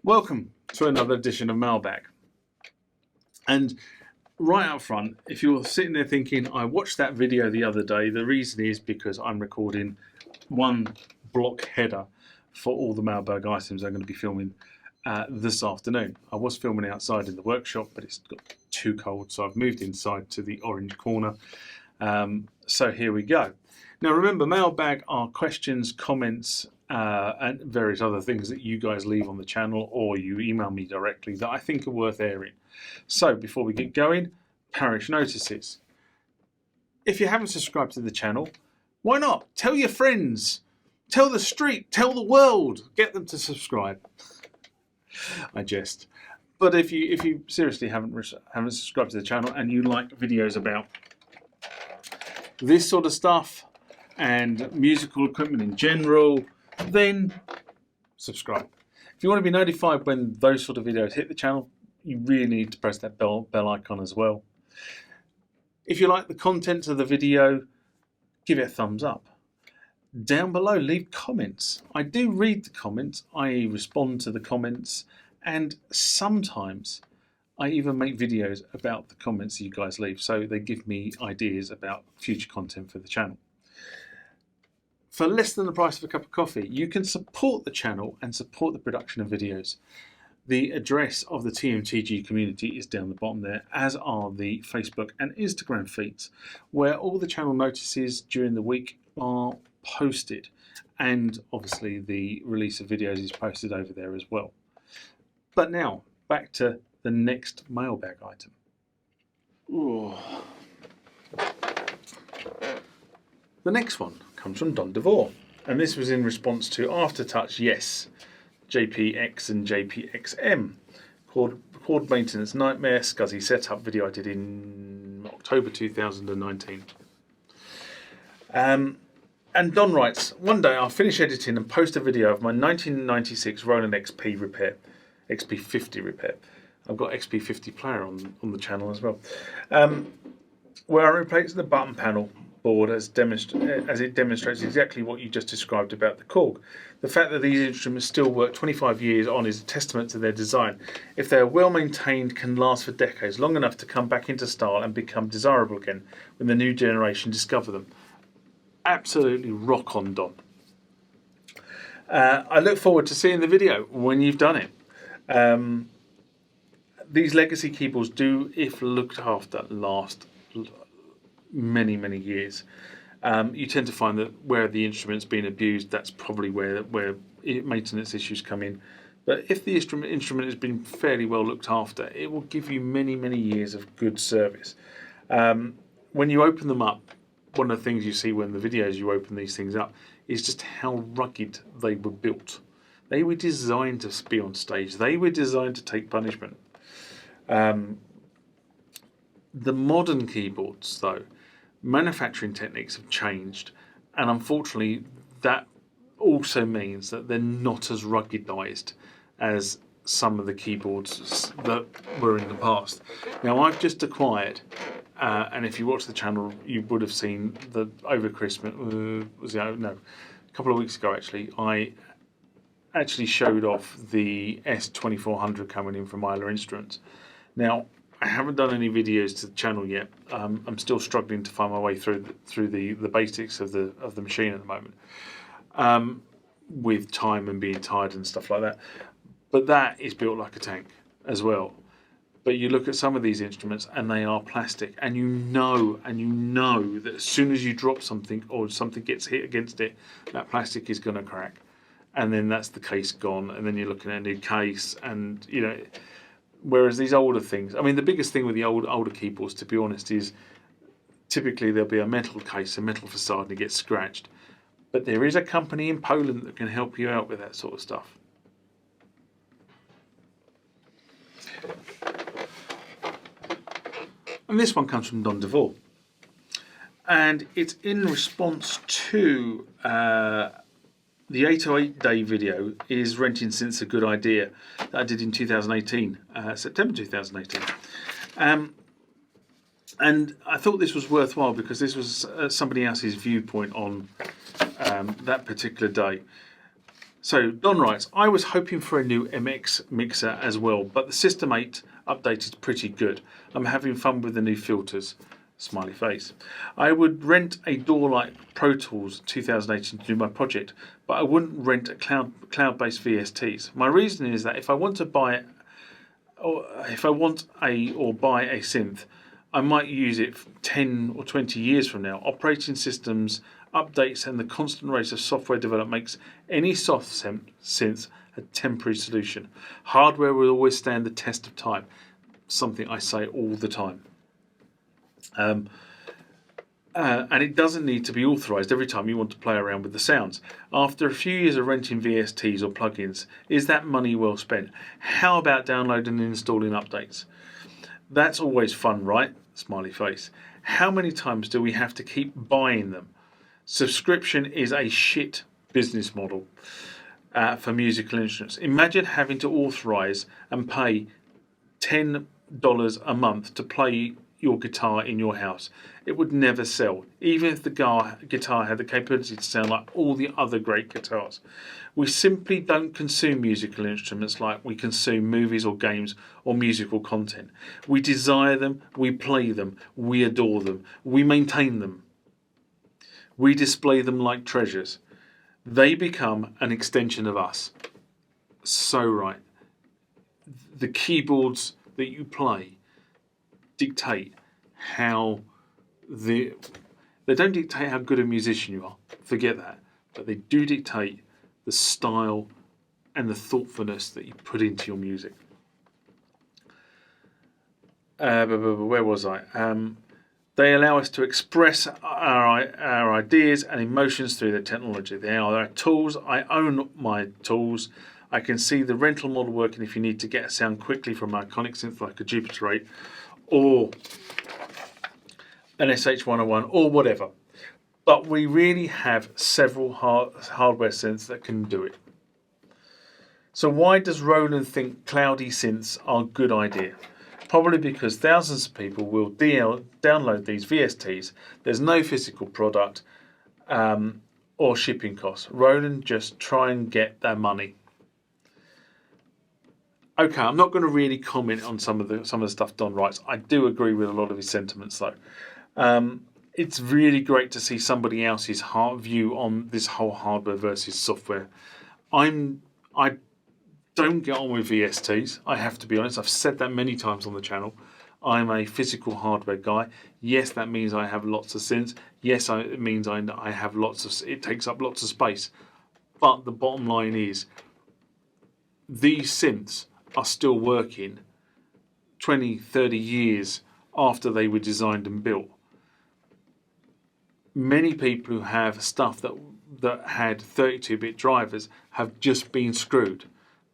Welcome to another edition of Mailbag. And right up front, if you're sitting there thinking, I watched that video the other day, the reason is because I'm recording one block header for all the Mailbag items I'm going to be filming this afternoon. I was filming outside in the workshop, but it's got too cold, so I've moved inside to the orange corner. So here we go. Now remember, Mailbag are questions, comments, and various other things that you guys leave on the channel or you email me directly that I think are worth airing. So before we get going, parish notices. If you haven't subscribed to the channel, why not? Tell your friends, tell the street, tell the world, get them to subscribe. I jest. But if you seriously haven't subscribed to the channel and you like videos about this sort of stuff and musical equipment in general, then subscribe. If you want to be notified when those sort of videos hit the channel, you really need to press that bell icon as well. If you like the content of the video, give it a thumbs up. Down below, leave comments. I do read the comments, I respond to the comments, and sometimes I even make videos about the comments you guys leave, so they give me ideas about future content for the channel. For less than the price of a cup of coffee, you can support the channel and support the production of videos. The address of the TMTG community is down the bottom there, as are the Facebook and Instagram feeds, where all the channel notices during the week are posted. And obviously the release of videos is posted over there as well. But now, back to the next mailbag item. Ooh. The next one comes from Don DeVore, and this was in response to Aftertouch Yes, JPX and JPXM, Chord Maintenance Nightmare SCSI setup video I did in October 2019. And Don writes, one day I'll finish editing and post a video of my 1996 Roland XP50 repair. I've got XP50 player on the channel as well, where I replaced the button panel board as it demonstrates exactly what you just described about the Korg. The fact that these instruments still work 25 years on is a testament to their design. If they are well maintained, can last for decades, long enough to come back into style and become desirable again when the new generation discover them. Absolutely rock on, Don. I look forward to seeing the video when you've done it. These legacy keyboards do, if looked after, last many years. You tend to find that where the instrument's been abused, that's probably where maintenance issues come in. But if the instrument has been fairly well looked after, it will give you many years of good service. When you open them up, one of the things you see when the videos you open these things up is just how rugged they were built. They were designed to be on stage. They were designed to take punishment. The modern keyboards, though, manufacturing techniques have changed, and unfortunately that also means that they're not as ruggedized as some of the keyboards that were in the past. Now I've just acquired, and if you watch the channel you would have seen that over Christmas, a couple of weeks ago actually, I actually showed off the S2400 coming in from Myler Instruments. Now I haven't done any videos to the channel yet. I'm still struggling to find my way through the basics of the machine at the moment, with time and being tired and stuff like that. But that is built like a tank as well. But you look at some of these instruments and they are plastic, and you know that as soon as you drop something or something gets hit against it, that plastic is going to crack, and then that's the case gone, and then you're looking at a new case, and you know. Whereas these older things, I mean, the biggest thing with the older keyboards, to be honest, is typically there'll be a metal case, a metal facade, and it gets scratched. But there is a company in Poland that can help you out with that sort of stuff. And this one comes from Don DeVore. And it's in response to the 808 day video, is renting synths a good idea, that I did in 2018, September 2018. And I thought this was worthwhile because this was somebody else's viewpoint on that particular day. So Don writes, I was hoping for a new MX mixer as well, but the System 8 update is pretty good. I'm having fun with the new filters. Smiley face. I would rent a DAW like Pro Tools 2018 to do my project, but I wouldn't rent a cloud-based VSTs. My reason is that if I want to buy or buy a synth, I might use it 10 or 20 years from now. Operating systems, updates, and the constant rate of software development makes any soft synth a temporary solution. Hardware will always stand the test of time, something I say all the time. And it doesn't need to be authorized every time you want to play around with the sounds. After a few years of renting VSTs or plugins, is that money well spent? How about downloading and installing updates? That's always fun, right? Smiley face. How many times do we have to keep buying them? Subscription is a shit business model for musical instruments. Imagine having to authorize and pay $10 a month to play your guitar in your house. It would never sell, even if the guitar had the capability to sound like all the other great guitars. We simply don't consume musical instruments like we consume movies or games or musical content. We desire them, we play them, we adore them, we maintain them. We display them like treasures. They become an extension of us. So right. The keyboards that you play dictate how they don't dictate how good a musician you are, forget that, but they do dictate the style and the thoughtfulness that you put into your music. Where was I? They allow us to express our ideas and emotions through the technology. They are our tools. I own my tools. I can see the rental model working if you need to get a sound quickly from an iconic synth like a Jupiter 8 or an SH-101 or whatever. But we really have several hardware synths that can do it. So why does Roland think cloudy synths are a good idea? Probably because thousands of people will download these VSTs. There's no physical product or shipping costs. Roland just try and get their money. Okay, I'm not going to really comment on some of the stuff Don writes. I do agree with a lot of his sentiments, though. It's really great to see somebody else's view on this whole hardware versus software. I don't get on with VSTs. I have to be honest. I've said that many times on the channel. I'm a physical hardware guy. Yes, that means I have lots of synths. Yes, it means I have it takes up lots of space. But the bottom line is, these synths are still working 20, 30 years after they were designed and built. Many people who have stuff that had 32-bit drivers have just been screwed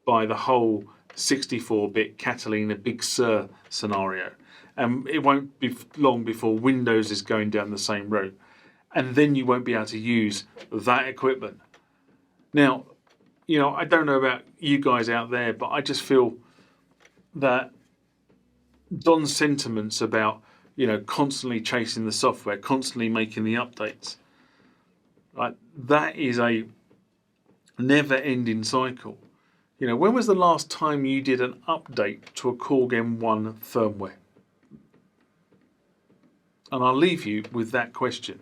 by the whole 64-bit Catalina Big Sur scenario. And it won't be long before Windows is going down the same route. And then you won't be able to use that equipment. Now, I don't know about you guys out there, but I just feel that Don's sentiments about, constantly chasing the software, constantly making the updates, right? That is a never-ending cycle. When was the last time you did an update to a Korg M1 firmware? And I'll leave you with that question.